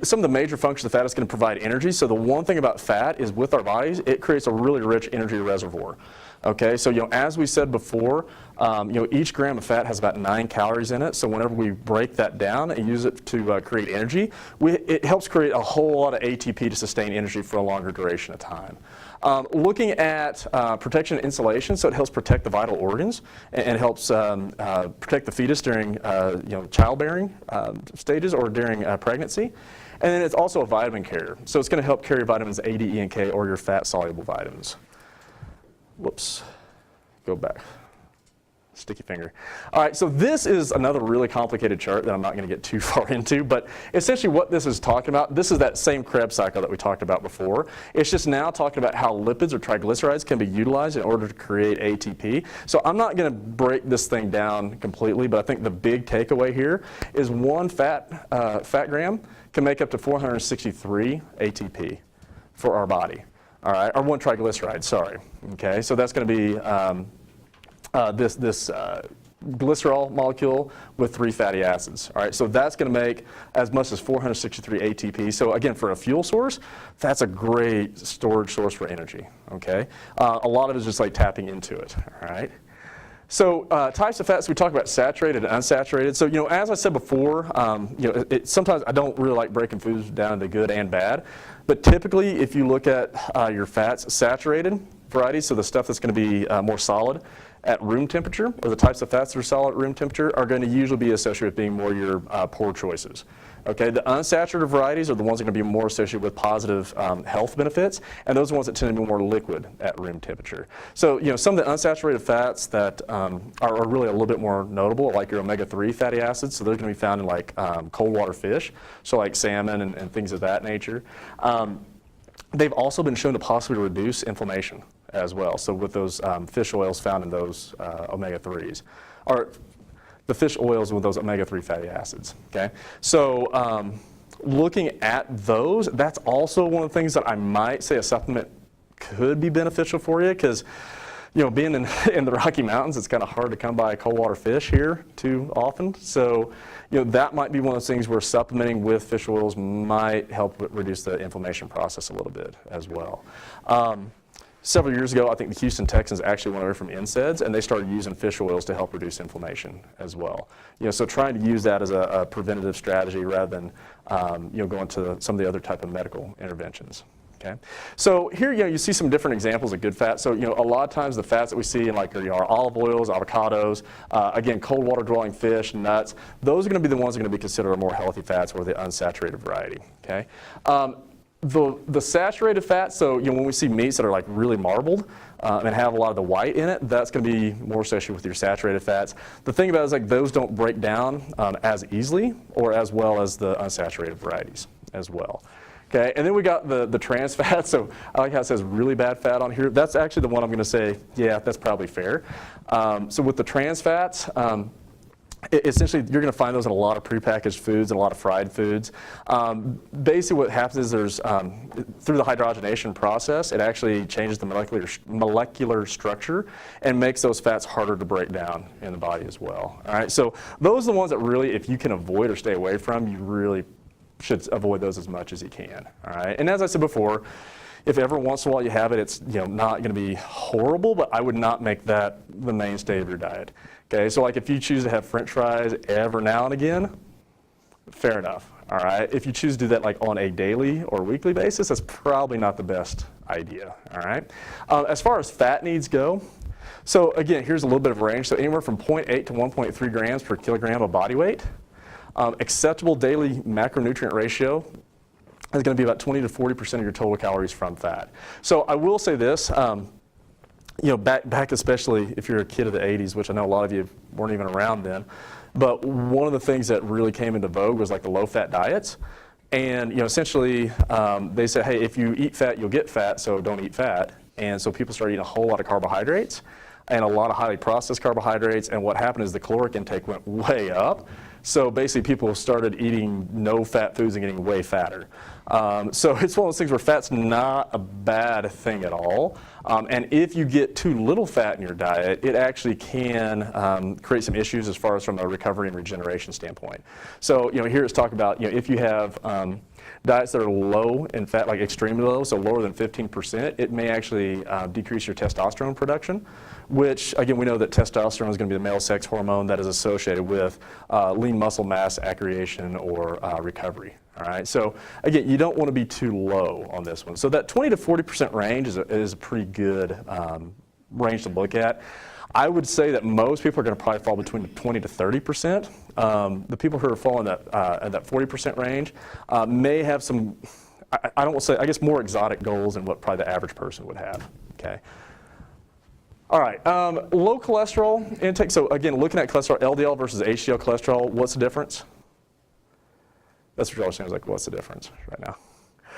Some of the major functions of fat is going to provide energy. So the one thing about fat is with our bodies, it creates a really rich energy reservoir. Okay, so as we said before, each gram of fat has about 9 calories in it. So whenever we break that down and use it to create energy, it helps create a whole lot of ATP to sustain energy for a longer duration of time. Looking at protection and insulation, so it helps protect the vital organs and helps protect the fetus during childbearing stages or during pregnancy. And then it's also a vitamin carrier. So it's going to help carry vitamins A, D, E, and K, or your fat-soluble vitamins. Whoops, go back. Sticky finger. All right, so this is another really complicated chart that I'm not going to get too far into, but essentially what this is talking about, this is that same Krebs cycle that we talked about before. It's just now talking about how lipids or triglycerides can be utilized in order to create ATP. So I'm not going to break this thing down completely, but I think the big takeaway here is one fat gram can make up to 463 ATP for our body. All right, or one triglyceride, sorry. Okay, so that's going to be this glycerol molecule with 3 fatty acids. All right, so that's going to make as much as 463 ATP. So again, for a fuel source, that's a great storage source for energy. Okay, a lot of it is just like tapping into it. All right. So types of fats, we talk about saturated and unsaturated. So as I said before, sometimes I don't really like breaking foods down into good and bad. But typically, if you look at your fats, saturated varieties, so the stuff that's going to be more solid at room temperature, or the types of fats that are solid at room temperature, are going to usually be associated with being more your poor choices. Okay, the unsaturated varieties are the ones that are going to be more associated with positive health benefits, and those are the ones that tend to be more liquid at room temperature. So, some of the unsaturated fats that are really a little bit more notable, like your omega-3 fatty acids, so they're going to be found in like cold water fish, so like salmon and things of that nature. They've also been shown to possibly reduce inflammation as well, so with those fish oils found in those omega-3s. Or the fish oils with those omega-3 fatty acids, okay? So looking at those, that's also one of the things that I might say a supplement could be beneficial for you, because being in the Rocky Mountains, it's kind of hard to come by cold water fish here too often. So that might be one of those things where supplementing with fish oils might help reduce the inflammation process a little bit as well. Several years ago, I think the Houston Texans actually went away from NSAIDs, and they started using fish oils to help reduce inflammation as well. So trying to use that as a preventative strategy rather than going to some of the other type of medical interventions. Okay, so here you see some different examples of good fats. So a lot of times the fats that we see in like our olive oils, avocados, again cold water dwelling fish, nuts, those are going to be the ones that are going to be considered more healthy fats, or the unsaturated variety. Okay. The saturated fats, so when we see meats that are like really marbled and have a lot of the white in it, that's going to be more associated with your saturated fats. The thing about it is like those don't break down as easily or as well as the unsaturated varieties as well. Okay, and then we got the trans fats. So I like how it says really bad fat on here. That's actually the one I'm going to say, yeah, that's probably fair. So with the trans fats, essentially, you're going to find those in a lot of prepackaged foods and a lot of fried foods. Basically, what happens is there's, through the hydrogenation process, it actually changes the molecular structure and makes those fats harder to break down in the body as well. All right, so those are the ones that really, if you can avoid or stay away from, you really should avoid those as much as you can. All right, and as I said before, if every once in a while you have it, it's not going to be horrible, but I would not make that the mainstay of your diet. Okay, so like if you choose to have French fries every now and again, fair enough. All right, if you choose to do that like on a daily or weekly basis, that's probably not the best idea. All right, as far as fat needs go, so again, here's a little bit of a range. So anywhere from 0.8 to 1.3 grams per kilogram of body weight. Acceptable daily macronutrient ratio is going to be about 20 to 40% of your total calories from fat. So I will say this, back especially if you're a kid of the 80s, which I know a lot of you weren't even around then, but one of the things that really came into vogue was like the low-fat diets. And essentially they said, hey, if you eat fat, you'll get fat, so don't eat fat. And so people started eating a whole lot of carbohydrates and a lot of highly processed carbohydrates, and what happened is the caloric intake went way up. So basically people started eating no-fat foods and getting way fatter. So it's one of those things where fat's not a bad thing at all. And if you get too little fat in your diet, it actually can create some issues as far as from a recovery and regeneration standpoint. So here it's talking about if you have diets that are low in fat, like extremely low, so lower than 15%, it may actually decrease your testosterone production, which, again, we know that testosterone is going to be the male sex hormone that is associated with lean muscle mass accretion or recovery. All right, so again, you don't want to be too low on this one. So that 20 to 40% range is a pretty good range to look at. I would say that most people are going to probably fall between 20 to 30%. The people who are falling at that 40% range may have some, I don't want to say, I guess more exotic goals than what probably the average person would have. Okay. All right, low cholesterol intake. So again, looking at cholesterol, LDL versus HDL cholesterol, what's the difference? That's what you're all saying, like, what's the difference right now?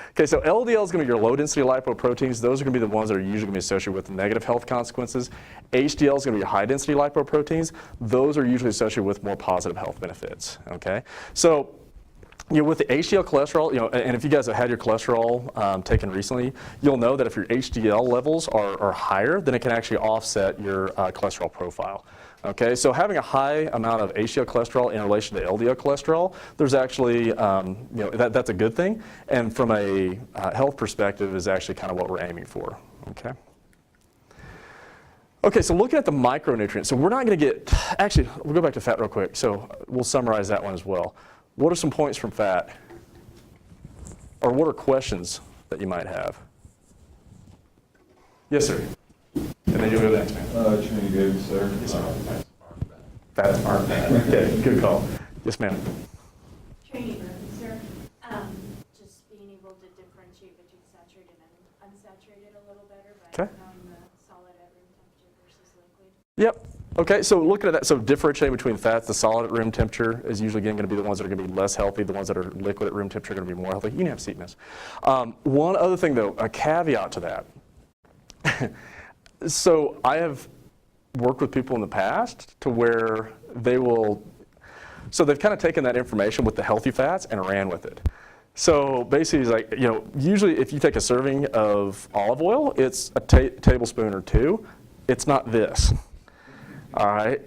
Okay, so LDL is going to be your low-density lipoproteins. Those are going to be the ones that are usually going to be associated with negative health consequences. HDL is going to be your high-density lipoproteins. Those are usually associated with more positive health benefits. Okay, so with the HDL cholesterol, and if you guys have had your cholesterol taken recently, you'll know that if your HDL levels are higher, then it can actually offset your cholesterol profile. Okay, so having a high amount of HDL cholesterol in relation to LDL cholesterol, there's actually, that's a good thing. And from a health perspective is actually kind of what we're aiming for. Okay. Okay, so looking at the micronutrients, so we're not going to get, actually, we'll go back to fat real quick. So we'll summarize that one as well. What are some points from fat? Or what are questions that you might have? Yes, sir. And then you'll go next, man. Training good, sir. Yes, sir. Fat aren't bad. Okay, good call. Yes, ma'am. Training room, sir. Just being able to differentiate between saturated and unsaturated a little better by knowing the solid at room temperature versus liquid. Yep. Okay, so looking at that, so differentiating between fats, the solid at room temperature is usually going to be the ones that are going to be less healthy. The ones that are liquid at room temperature are going to be more healthy. You can have seedness. One other thing, though, a caveat to that. So I have worked with people in the past to where they will, so they've kind of taken that information with the healthy fats and ran with it. So basically, it's like, usually if you take a serving of olive oil, it's a tablespoon or two. It's not this. All right.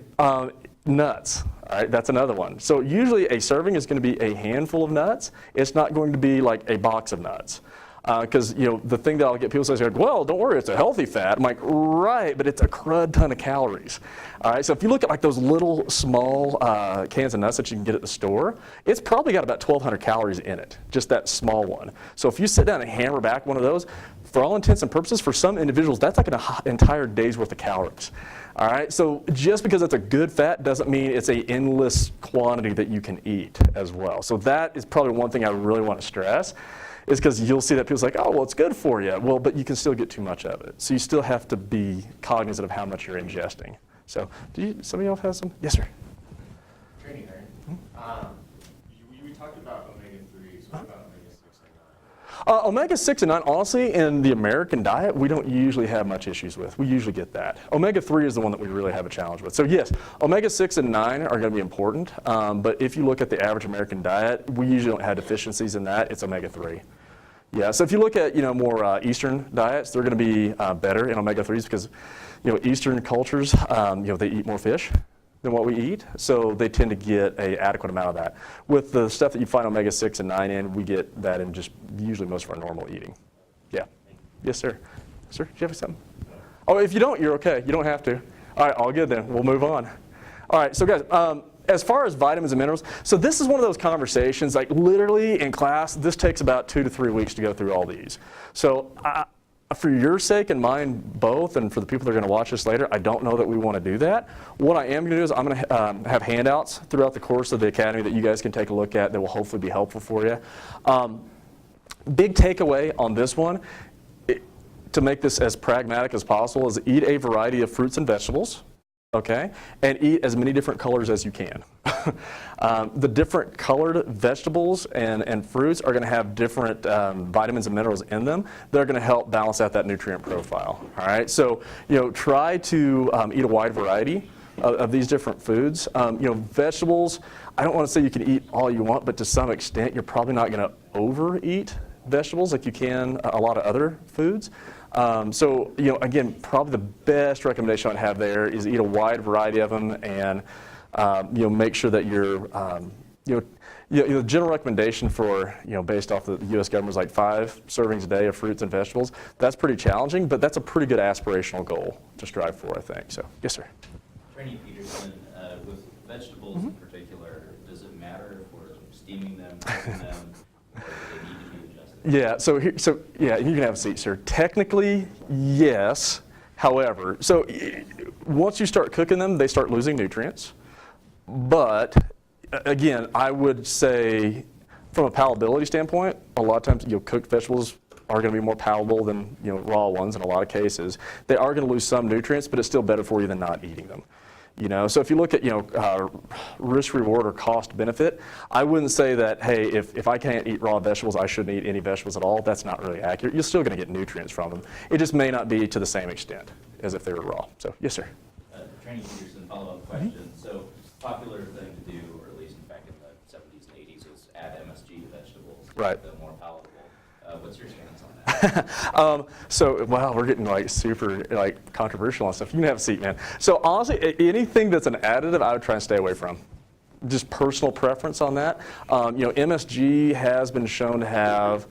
Nuts. All right. That's another one. So usually a serving is going to be a handful of nuts. It's not going to be like a box of nuts. Because the thing that I'll get people say is, well, don't worry, it's a healthy fat. I'm like, right, but it's a crud ton of calories. All right, so if you look at like those little small cans of nuts that you can get at the store, it's probably got about 1,200 calories in it, just that small one. So if you sit down and hammer back one of those, for all intents and purposes, for some individuals, that's like an entire day's worth of calories. All right, so just because it's a good fat doesn't mean it's an endless quantity that you can eat as well. So that is probably one thing I really want to stress. Is because you'll see that people's like, oh, well, it's good for you. Well, but you can still get too much of it. So you still have to be cognizant of how much you're ingesting. So, somebody else have some? Yes, sir. Training, right? We talked about omega-3s. What about omega-6 and 9? Omega-6 and 9, honestly, in the American diet, we don't usually have much issues with. We usually get that. Omega-3 is the one that we really have a challenge with. So yes, omega-6 and 9 are going to be important. But if you look at the average American diet, we usually don't have deficiencies in that. It's omega-3. Yeah, so if you look at more Eastern diets, they're going to be better in omega-3s because Eastern cultures they eat more fish than what we eat, so they tend to get an adequate amount of that. With the stuff that you find omega-6 and 9 in, we get that in just usually most of our normal eating. Yeah. Yes, sir. Sir, do you have something? Oh, if you don't, you're okay. You don't have to. All right, all good then. We'll move on. All right, so guys, as far as vitamins and minerals, so this is one of those conversations, like literally in class, this takes about 2 to 3 weeks to go through all these. So for your sake and mine both, and for the people that are going to watch this later, I don't know that we want to do that. What I am going to do is I'm going to have handouts throughout the course of the academy that you guys can take a look at that will hopefully be helpful for you. Big takeaway on this one, to make this as pragmatic as possible, is eat a variety of fruits and vegetables. Okay, and eat as many different colors as you can. The different colored vegetables and fruits are going to have different vitamins and minerals in them that are going to help balance out that nutrient profile. All right, so try to eat a wide variety. of these different foods. Vegetables, I don't want to say you can eat all you want, but to some extent, you're probably not going to overeat vegetables like you can a lot of other foods. Again, probably the best recommendation I'd have there is eat a wide variety of them and, make sure that you're, the general recommendation for, based off the U.S. government is like 5 servings a day of fruits and vegetables. That's pretty challenging, but that's a pretty good aspirational goal to strive for, I think. So, yes, sir. Trainee Peterson, with vegetables in particular, does it matter if we're steaming them, cooking them, or do they need to be adjusted? Yeah, you can have a seat, sir. Technically, yes. However, once you start cooking them, they start losing nutrients. But again, I would say from a palatability standpoint, a lot of times cooked vegetables are going to be more palatable than raw ones in a lot of cases. They are going to lose some nutrients, but it's still better for you than not eating them. So if you look at risk reward or cost benefit, I wouldn't say that, hey, if I can't eat raw vegetables, I shouldn't eat any vegetables at all. That's not really accurate. You're still going to get nutrients from them. It just may not be to the same extent as if they were raw. So yes, sir. Trainee Peterson, follow-up question. So popular thing to do, or at least back in the 70s and 80s, was add MSG to vegetables to Right. make them more palatable. What's your stance on that? Wow, we're getting super controversial and stuff. You can have a seat, man. So honestly, anything that's an additive, I would try and stay away from. Just personal preference on that. MSG has been shown to have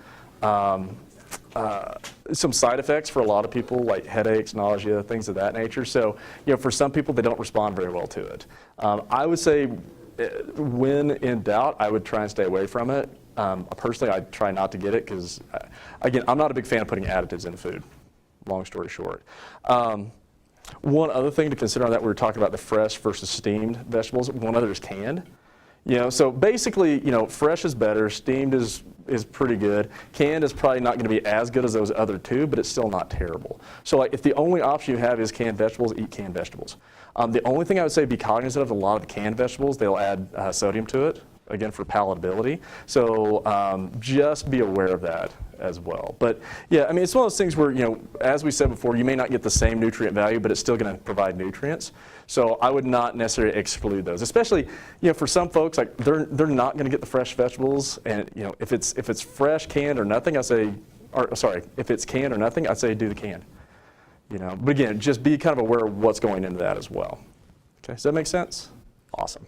some side effects for a lot of people, like headaches, nausea, things of that nature. So, for some people, they don't respond very well to it. I would say, when in doubt, I would try and stay away from it. Personally, I try not to get it because, again, I'm not a big fan of putting additives in food, long story short. One other thing to consider on that, we were talking about the fresh versus steamed vegetables. One other is canned. So basically, fresh is better, steamed is pretty good. Canned is probably not going to be as good as those other two, but it's still not terrible. So if the only option you have is canned vegetables, eat canned vegetables. The only thing I would say be cognizant of, a lot of the canned vegetables, they'll add sodium to it, again, for palatability. So just be aware of that as well. But yeah, it's one of those things where, as we said before, you may not get the same nutrient value, but it's still going to provide nutrients. So I would not necessarily exclude those, especially, for some folks, like they're not going to get the fresh vegetables. And, if it's fresh, canned, or nothing, if it's canned or nothing, I'd say do the canned. But again, just be kind of aware of what's going into that as well. Okay, does that make sense? Awesome.